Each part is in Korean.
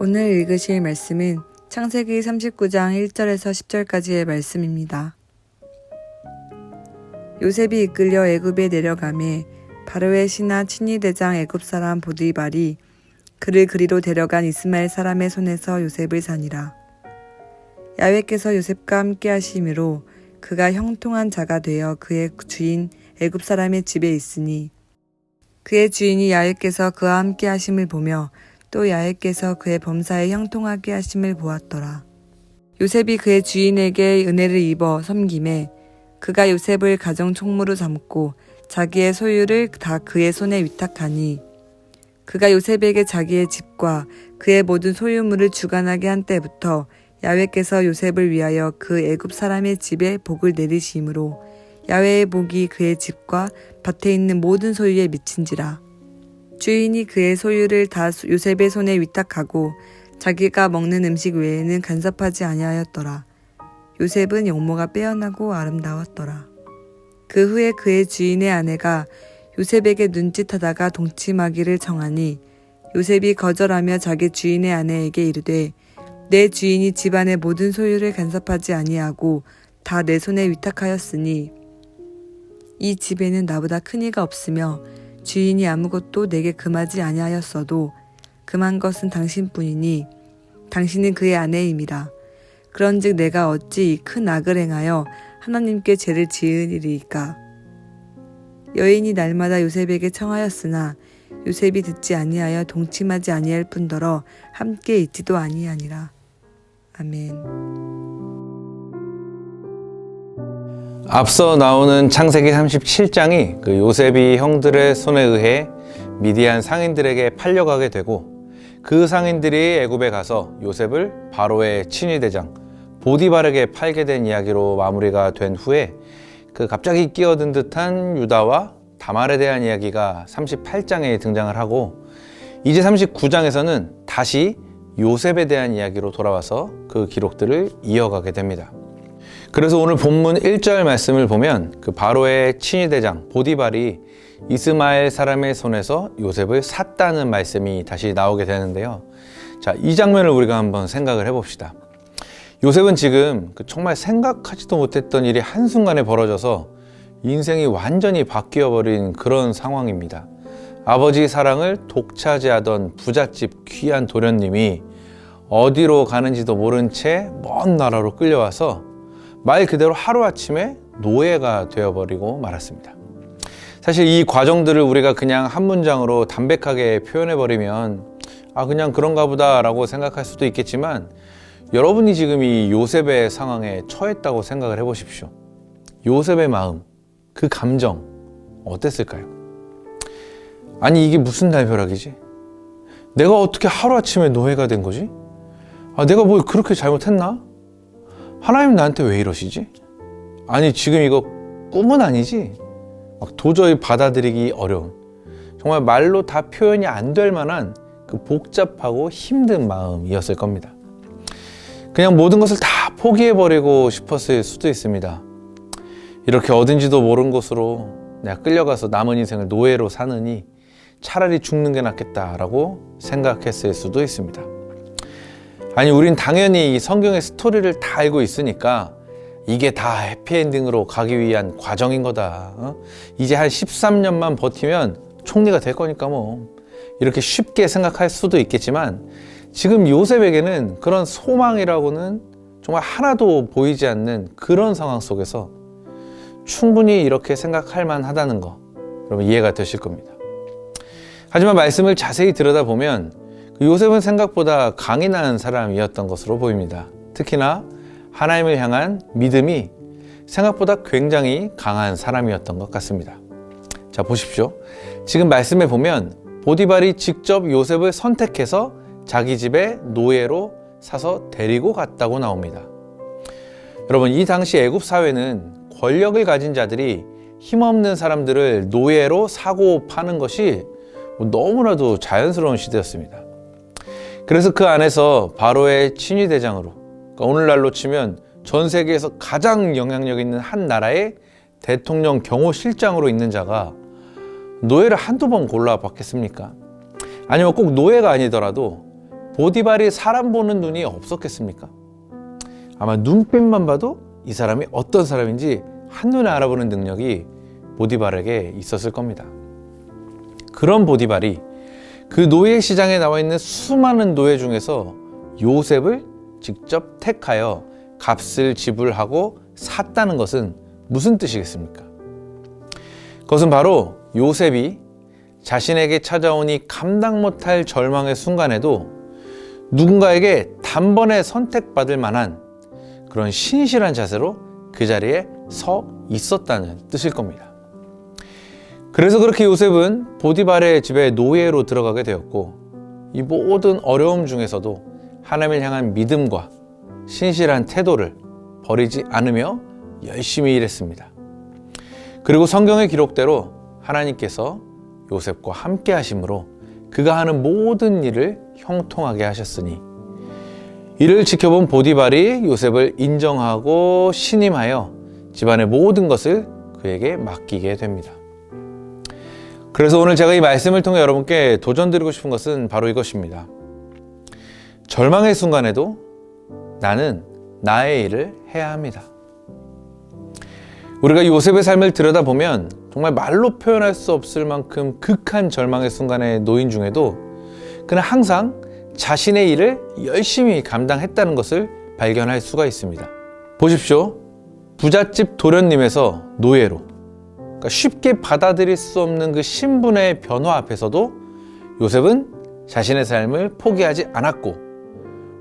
오늘 읽으실 말씀은 창세기 39장 1절에서 10절까지의 말씀입니다. 요셉이 이끌려 애굽에 내려가매 바로의 신하 친위대장 애굽 사람 보디발이 그를 그리로 데려간 이스마엘 사람의 손에서 요셉을 사니라. 야훼께서 요셉과 함께 하심으로 그가 형통한 자가 되어 그의 주인 애굽 사람의 집에 있으니 그의 주인이 야훼께서 그와 함께 하심을 보며 또 야훼께서 그의 범사에 형통하게 하심을 보았더라. 요셉이 그의 주인에게 은혜를 입어 섬김에 그가 요셉을 가정 총무로 삼고 자기의 소유를 다 그의 손에 위탁하니 그가 요셉에게 자기의 집과 그의 모든 소유물을 주관하게 한 때부터 야훼께서 요셉을 위하여 그 애굽 사람의 집에 복을 내리심으로 야훼의 복이 그의 집과 밭에 있는 모든 소유에 미친지라. 주인이 그의 소유를 다 요셉의 손에 위탁하고 자기가 먹는 음식 외에는 간섭하지 아니하였더라. 요셉은 용모가 빼어나고 아름다웠더라. 그 후에 그의 주인의 아내가 요셉에게 눈짓하다가 동침하기를 청하니 요셉이 거절하며 자기 주인의 아내에게 이르되 내 주인이 집안의 모든 소유를 간섭하지 아니하고 다 내 손에 위탁하였으니 이 집에는 나보다 큰 이가 없으며 주인이 아무것도 내게 금하지 아니하였어도 금한 것은 당신뿐이니 당신은 그의 아내임이라. 그런즉 내가 어찌 이 큰 악을 행하여 하나님께 죄를 지으리이까. 여인이 날마다 요셉에게 청하였으나 요셉이 듣지 아니하여 동침하지 아니할 뿐더러 함께 있지도 아니하니라. 아멘. 앞서 나오는 창세기 37장이 그 요셉이 형들의 손에 의해 미디안 상인들에게 팔려가게 되고 그 상인들이 애굽에 가서 요셉을 바로의 친위대장 보디발에게 팔게 된 이야기로 마무리가 된 후에 그 갑자기 끼어든 듯한 유다와 다말에 대한 이야기가 38장에 등장을 하고 이제 39장에서는 다시 요셉에 대한 이야기로 돌아와서 그 기록들을 이어가게 됩니다. 그래서 오늘 본문 1절 말씀을 보면 그 바로의 친위대장 보디발이 이스마엘 사람의 손에서 요셉을 샀다는 말씀이 다시 나오게 되는데요. 자, 이 장면을 우리가 한번 생각을 해봅시다. 요셉은 지금 정말 생각하지도 못했던 일이 한순간에 벌어져서 인생이 완전히 바뀌어버린 그런 상황입니다. 아버지 사랑을 독차지하던 부잣집 귀한 도련님이 어디로 가는지도 모른 채 먼 나라로 끌려와서 말 그대로 하루아침에 노예가 되어버리고 말았습니다. 사실 이 과정들을 우리가 그냥 한 문장으로 담백하게 표현해버리면 그냥 그런가 보다 라고 생각할 수도 있겠지만 여러분이 지금 이 요셉의 상황에 처했다고 생각을 해보십시오. 요셉의 마음, 그 감정 어땠을까요? 아니 이게 무슨 날벼락이지? 내가 어떻게 하루아침에 노예가 된 거지? 내가 뭘 그렇게 잘못했나? 하나님 나한테 왜 이러시지? 아니 지금 이거 꿈은 아니지? 도저히 받아들이기 어려운 정말 말로 다 표현이 안 될 만한 그 복잡하고 힘든 마음이었을 겁니다. 그냥 모든 것을 다 포기해버리고 싶었을 수도 있습니다. 이렇게 어딘지도 모른 곳으로 내가 끌려가서 남은 인생을 노예로 사느니 차라리 죽는 게 낫겠다라고 생각했을 수도 있습니다. 아니 우린 당연히 이 성경의 스토리를 다 알고 있으니까 이게 다 해피엔딩으로 가기 위한 과정인 거다. 이제 한 13년만 버티면 총리가 될 거니까 뭐 이렇게 쉽게 생각할 수도 있겠지만 지금 요셉에게는 그런 소망이라고는 정말 하나도 보이지 않는 그런 상황 속에서 충분히 이렇게 생각할 만하다는 거 여러분 이해가 되실 겁니다. 하지만 말씀을 자세히 들여다보면 요셉은 생각보다 강인한 사람이었던 것으로 보입니다. 특히나 하나님을 향한 믿음이 생각보다 굉장히 강한 사람이었던 것 같습니다. 자, 보십시오. 지금 말씀에 보면 보디발이 직접 요셉을 선택해서 자기 집에 노예로 사서 데리고 갔다고 나옵니다. 여러분, 이 당시 애굽 사회는 권력을 가진 자들이 힘없는 사람들을 노예로 사고 파는 것이 너무나도 자연스러운 시대였습니다. 그래서 그 안에서 바로의 친위대장으로, 그러니까 오늘날로 치면 전 세계에서 가장 영향력 있는 한 나라의 대통령 경호실장으로 있는 자가 노예를 한두 번 골라 받겠습니까? 아니면 꼭 노예가 아니더라도 보디발이 사람 보는 눈이 없었겠습니까? 아마 눈빛만 봐도 이 사람이 어떤 사람인지 한눈에 알아보는 능력이 보디발에게 있었을 겁니다. 그런 보디발이 그 노예 시장에 나와 있는 수많은 노예 중에서 요셉을 직접 택하여 값을 지불하고 샀다는 것은 무슨 뜻이겠습니까? 그것은 바로 요셉이 자신에게 찾아오니 감당 못할 절망의 순간에도 누군가에게 단번에 선택받을 만한 그런 신실한 자세로 그 자리에 서 있었다는 뜻일 겁니다. 그래서 그렇게 요셉은 보디발의 집에 노예로 들어가게 되었고, 이 모든 어려움 중에서도 하나님을 향한 믿음과 신실한 태도를 버리지 않으며 열심히 일했습니다. 그리고 성경의 기록대로 하나님께서 요셉과 함께 하심으로 그가 하는 모든 일을 형통하게 하셨으니, 이를 지켜본 보디발이 요셉을 인정하고 신임하여 집안의 모든 것을 그에게 맡기게 됩니다. 그래서 오늘 제가 이 말씀을 통해 여러분께 도전드리고 싶은 것은 바로 이것입니다. 절망의 순간에도 나는 나의 일을 해야 합니다. 우리가 요셉의 삶을 들여다보면 정말 말로 표현할 수 없을 만큼 극한 절망의 순간에 놓인 중에도 그는 항상 자신의 일을 열심히 감당했다는 것을 발견할 수가 있습니다. 보십시오. 부잣집 도련님에서 노예로, 그러니까 쉽게 받아들일 수 없는 그 신분의 변화 앞에서도 요셉은 자신의 삶을 포기하지 않았고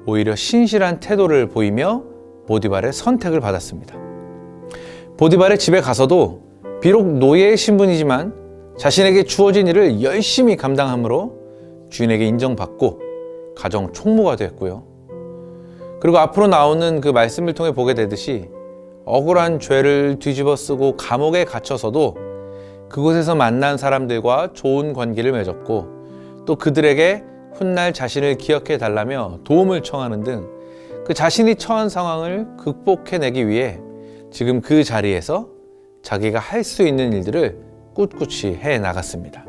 오히려 신실한 태도를 보이며 보디발의 선택을 받았습니다. 보디발의 집에 가서도 비록 노예의 신분이지만 자신에게 주어진 일을 열심히 감당함으로 주인에게 인정받고 가정 총무가 됐고요. 그리고 앞으로 나오는 그 말씀을 통해 보게 되듯이 억울한 죄를 뒤집어 쓰고 감옥에 갇혀서도 그곳에서 만난 사람들과 좋은 관계를 맺었고, 또 그들에게 훗날 자신을 기억해 달라며 도움을 청하는 등 그 자신이 처한 상황을 극복해내기 위해 지금 그 자리에서 자기가 할 수 있는 일들을 꿋꿋이 해 나갔습니다.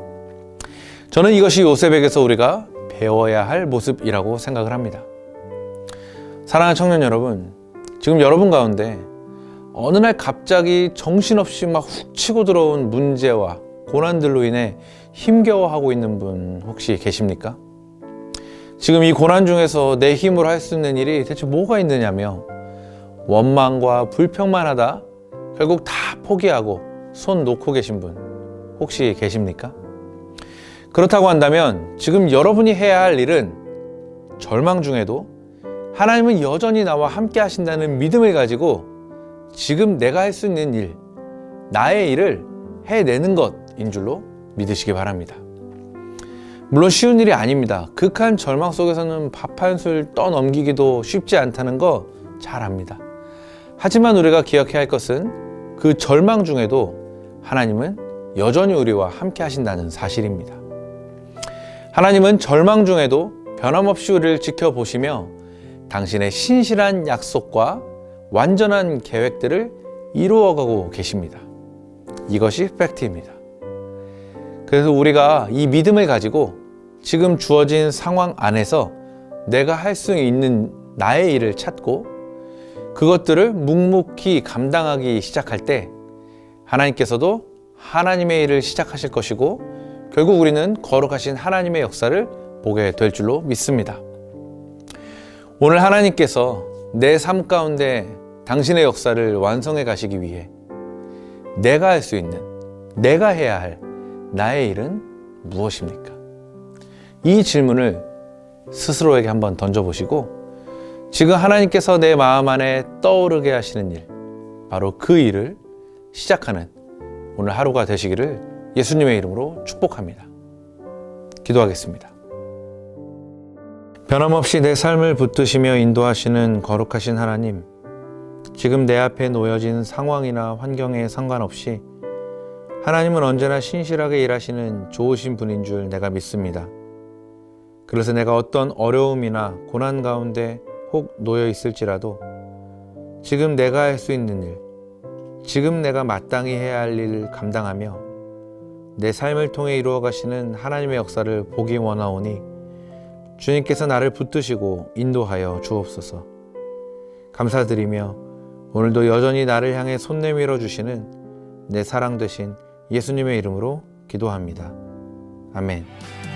저는 이것이 요셉에게서 우리가 배워야 할 모습이라고 생각을 합니다. 사랑하는 청년 여러분, 지금 여러분 가운데 어느 날 갑자기 정신없이 막 훅 치고 들어온 문제와 고난들로 인해 힘겨워하고 있는 분 혹시 계십니까? 지금 이 고난 중에서 내 힘으로 할 수 있는 일이 대체 뭐가 있느냐며 원망과 불평만 하다 결국 다 포기하고 손 놓고 계신 분 혹시 계십니까? 그렇다고 한다면 지금 여러분이 해야 할 일은 절망 중에도 하나님은 여전히 나와 함께 하신다는 믿음을 가지고 지금 내가 할 수 있는 일, 나의 일을 해내는 것인 줄로 믿으시기 바랍니다. 물론 쉬운 일이 아닙니다. 극한 절망 속에서는 밥 한 술 떠넘기기도 쉽지 않다는 거 잘 압니다. 하지만 우리가 기억해야 할 것은 그 절망 중에도 하나님은 여전히 우리와 함께 하신다는 사실입니다. 하나님은 절망 중에도 변함없이 우리를 지켜보시며 당신의 신실한 약속과 완전한 계획들을 이루어가고 계십니다. 이것이 팩트입니다. 그래서 우리가 이 믿음을 가지고 지금 주어진 상황 안에서 내가 할 수 있는 나의 일을 찾고 그것들을 묵묵히 감당하기 시작할 때 하나님께서도 하나님의 일을 시작하실 것이고 결국 우리는 거룩하신 하나님의 역사를 보게 될 줄로 믿습니다. 오늘 하나님께서 내 삶 가운데 당신의 역사를 완성해 가시기 위해 내가 할 수 있는, 내가 해야 할 나의 일은 무엇입니까? 이 질문을 스스로에게 한번 던져보시고 지금 하나님께서 내 마음 안에 떠오르게 하시는 일, 바로 그 일을 시작하는 오늘 하루가 되시기를 예수님의 이름으로 축복합니다. 기도하겠습니다. 변함없이 내 삶을 붙드시며 인도하시는 거룩하신 하나님, 지금 내 앞에 놓여진 상황이나 환경에 상관없이 하나님은 언제나 신실하게 일하시는 좋으신 분인 줄 내가 믿습니다. 그래서 내가 어떤 어려움이나 고난 가운데 혹 놓여 있을지라도 지금 내가 할 수 있는 일, 지금 내가 마땅히 해야 할 일을 감당하며 내 삶을 통해 이루어 가시는 하나님의 역사를 보기 원하오니 주님께서 나를 붙드시고 인도하여 주옵소서. 감사드리며 오늘도 여전히 나를 향해 손 내밀어 주시는 내 사랑 되신 예수님의 이름으로 기도합니다. 아멘.